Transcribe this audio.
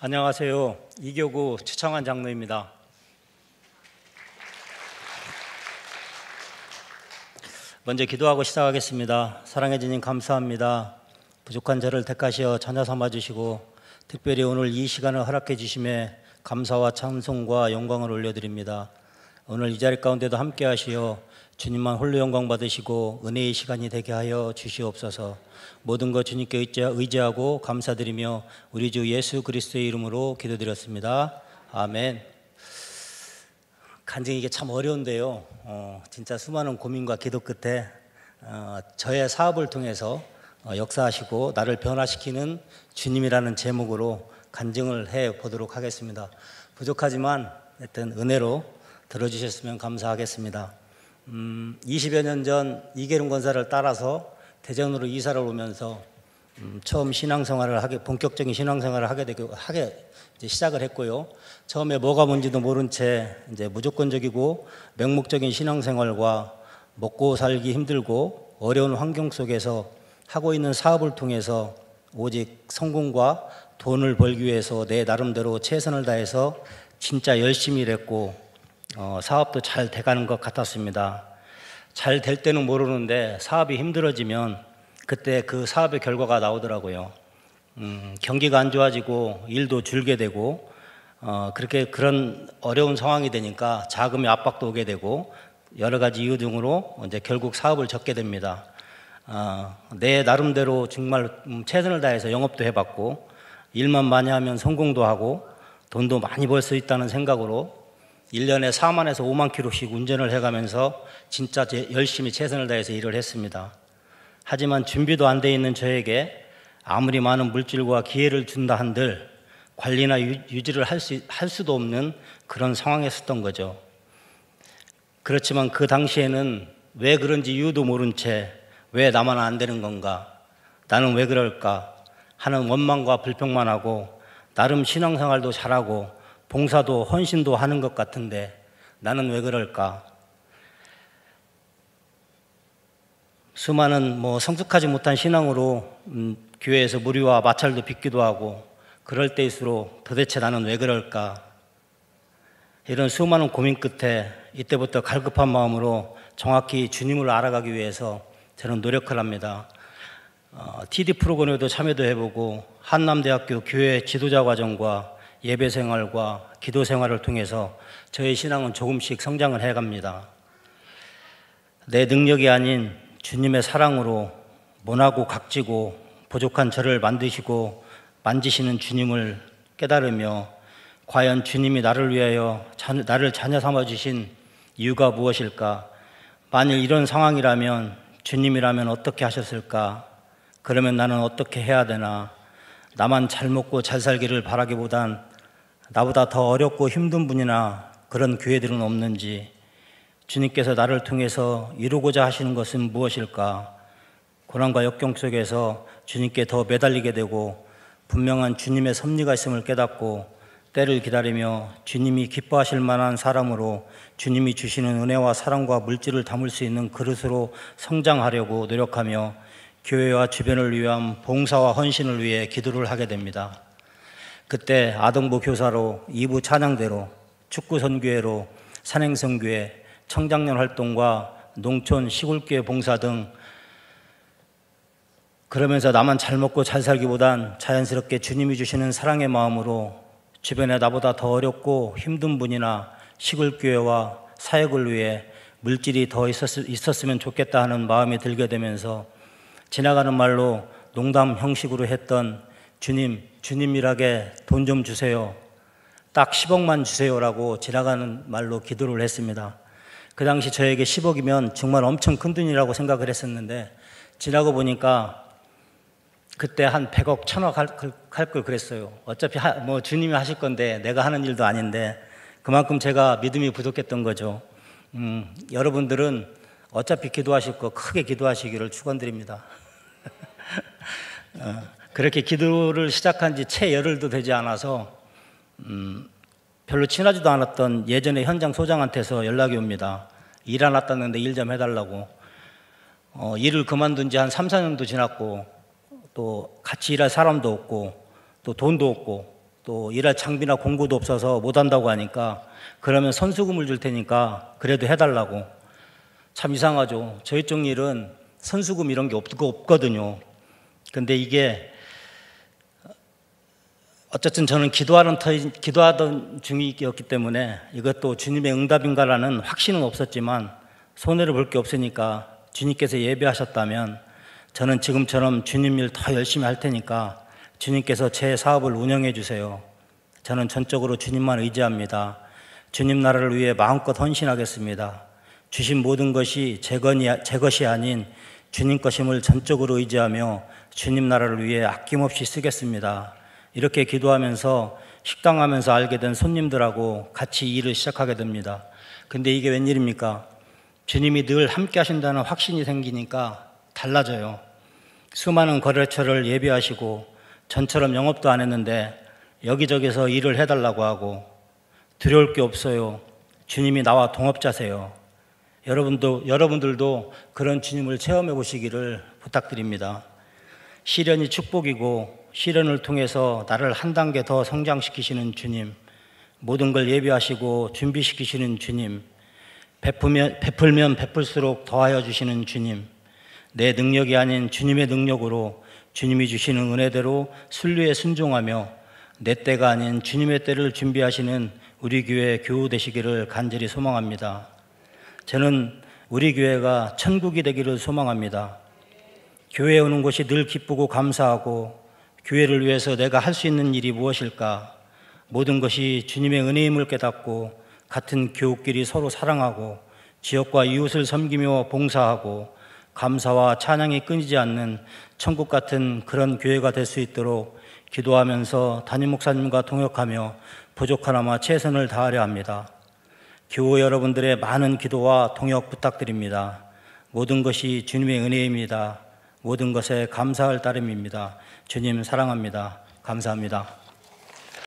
안녕하세요. 이교구 최창환 장로입니다. 먼저 기도하고 시작하겠습니다. 사랑해 주님 감사합니다. 부족한 저를 택하시어 자녀 삼아주시고 특별히 오늘 이 시간을 허락해 주심에 감사와 찬송과 영광을 올려드립니다. 오늘 이 자리 가운데도 함께 하시어 주님만 홀로 영광 받으시고 은혜의 시간이 되게 하여 주시옵소서. 모든 것 주님께 의지하고 감사드리며 우리 주 예수 그리스도의 이름으로 기도드렸습니다. 아멘. 간증이 이게 참 어려운데요. 진짜 수많은 고민과 기도 끝에 저의 사업을 통해서 역사하시고 나를 변화시키는 주님이라는 제목으로 간증을 해보도록 하겠습니다. 부족하지만 하여튼 은혜로 들어주셨으면 감사하겠습니다. 20여 년 전 이계룡 권사를 따라서 대전으로 이사를 오면서 처음 본격적인 신앙생활을 하게 시작을 했고요. 처음에 뭐가 뭔지도 모른 채 이제 무조건적이고 맹목적인 신앙생활과 먹고 살기 힘들고 어려운 환경 속에서 하고 있는 사업을 통해서 오직 성공과 돈을 벌기 위해서 내 나름대로 최선을 다해서 진짜 열심히 일했고 사업도 잘 돼가는 것 같았습니다. 잘 될 때는 모르는데 사업이 힘들어지면 그때 그 사업의 결과가 나오더라고요. 경기가 안 좋아지고 일도 줄게 되고 그런 어려운 상황이 되니까 자금의 압박도 오게 되고 여러 가지 이유 등으로 이제 결국 사업을 접게 됩니다. 내 나름대로 정말 최선을 다해서 영업도 해봤고 일만 많이 하면 성공도 하고 돈도 많이 벌 수 있다는 생각으로 1년에 4만에서 5만 킬로씩 운전을 해가면서 진짜 열심히 최선을 다해서 일을 했습니다. 하지만 준비도 안 돼 있는 저에게 아무리 많은 물질과 기회를 준다 한들 관리나 유지를 할 수도 없는 그런 상황이었던 거죠. 그렇지만 그 당시에는 왜 그런지 이유도 모른 채 왜 나만 안 되는 건가, 나는 왜 그럴까 하는 원망과 불평만 하고 나름 신앙생활도 잘하고 봉사도 헌신도 하는 것 같은데 나는 왜 그럴까. 수많은 성숙하지 못한 신앙으로 교회에서 무리와 마찰도 빚기도 하고 그럴 때일수록 도대체 나는 왜 그럴까. 이런 수많은 고민 끝에 이때부터 갈급한 마음으로 정확히 주님을 알아가기 위해서 저는 노력을 합니다. TD 프로그램에도 참여도 해보고 한남대학교 교회 지도자 과정과 예배 생활과 기도 생활을 통해서 저의 신앙은 조금씩 성장을 해갑니다. 내 능력이 아닌 주님의 사랑으로 모나고 각지고 부족한 저를 만드시고 만지시는 주님을 깨달으며 과연 주님이 나를 위하여 나를 자녀 삼아주신 이유가 무엇일까? 만일 이런 상황이라면 주님이라면 어떻게 하셨을까? 그러면 나는 어떻게 해야 되나? 나만 잘 먹고 잘 살기를 바라기보단 나보다 더 어렵고 힘든 분이나 그런 교회들은 없는지, 주님께서 나를 통해서 이루고자 하시는 것은 무엇일까? 고난과 역경 속에서 주님께 더 매달리게 되고 분명한 주님의 섭리가 있음을 깨닫고 때를 기다리며 주님이 기뻐하실 만한 사람으로 주님이 주시는 은혜와 사랑과 물질을 담을 수 있는 그릇으로 성장하려고 노력하며 교회와 주변을 위한 봉사와 헌신을 위해 기도를 하게 됩니다. 그때 아동부 교사로, 2부 찬양대로, 축구 선교회로, 산행선교회, 청장년 활동과 농촌 시골교회 봉사 등 그러면서 나만 잘 먹고 잘 살기보단 자연스럽게 주님이 주시는 사랑의 마음으로 주변에 나보다 더 어렵고 힘든 분이나 시골교회와 사역을 위해 물질이 더 있었으면 좋겠다 하는 마음이 들게 되면서 지나가는 말로 농담 형식으로 했던 주님 일하게 돈 좀 주세요. 딱 10억만 주세요라고 지나가는 말로 기도를 했습니다. 그 당시 저에게 10억이면 정말 엄청 큰 돈이라고 생각을 했었는데 지나고 보니까 그때 한 100억, 1000억 할 걸 그랬어요. 어차피 주님이 하실 건데 내가 하는 일도 아닌데 그만큼 제가 믿음이 부족했던 거죠. 여러분들은 어차피 기도하실 거 크게 기도하시기를 축원드립니다. 그렇게 기도를 시작한 지 채 열흘도 되지 않아서 별로 친하지도 않았던 예전에 현장 소장한테서 연락이 옵니다. 일 안 왔다는데 일 좀 해달라고. 일을 그만둔 지 한 3, 4년도 지났고 또 같이 일할 사람도 없고 또 돈도 없고 또 일할 장비나 공구도 없어서 못 한다고 하니까 그러면 선수금을 줄 테니까 그래도 해달라고. 참 이상하죠. 저희 쪽 일은 선수금 이런 게 없거든요. 근데 이게 어쨌든 저는 기도하던 중이었기 때문에 이것도 주님의 응답인가라는 확신은 없었지만 손해를 볼 게 없으니까 주님께서 예배하셨다면 저는 지금처럼 주님 일 더 열심히 할 테니까 주님께서 제 사업을 운영해 주세요. 저는 전적으로 주님만 의지합니다. 주님 나라를 위해 마음껏 헌신하겠습니다. 주신 모든 것이 제 것이 아닌 주님 것임을 전적으로 의지하며 주님 나라를 위해 아낌없이 쓰겠습니다. 이렇게 기도하면서 식당하면서 알게 된 손님들하고 같이 일을 시작하게 됩니다. 근데 이게 웬일입니까? 주님이 늘 함께 하신다는 확신이 생기니까 달라져요. 수많은 거래처를 예비하시고 전처럼 영업도 안 했는데 여기저기서 일을 해달라고 하고 두려울 게 없어요. 주님이 나와 동업자세요. 여러분들도 그런 주님을 체험해 보시기를 부탁드립니다. 시련이 축복이고 시련을 통해서 나를 한 단계 더 성장시키시는 주님, 모든 걸 예비하시고 준비시키시는 주님, 베풀면 베풀수록 더하여 주시는 주님, 내 능력이 아닌 주님의 능력으로 주님이 주시는 은혜대로 순리에 순종하며 내 때가 아닌 주님의 때를 준비하시는 우리 교회 교우 되시기를 간절히 소망합니다. 저는 우리 교회가 천국이 되기를 소망합니다. 교회에 오는 것이 늘 기쁘고 감사하고 교회를 위해서 내가 할 수 있는 일이 무엇일까? 모든 것이 주님의 은혜임을 깨닫고 같은 교우끼리 서로 사랑하고 지역과 이웃을 섬기며 봉사하고 감사와 찬양이 끊이지 않는 천국 같은 그런 교회가 될 수 있도록 기도하면서 담임 목사님과 동역하며 부족하나마 최선을 다하려 합니다. 교우 여러분들의 많은 기도와 동역 부탁드립니다. 모든 것이 주님의 은혜입니다. 모든 것에 감사할 따름입니다. 주님 사랑합니다. 감사합니다.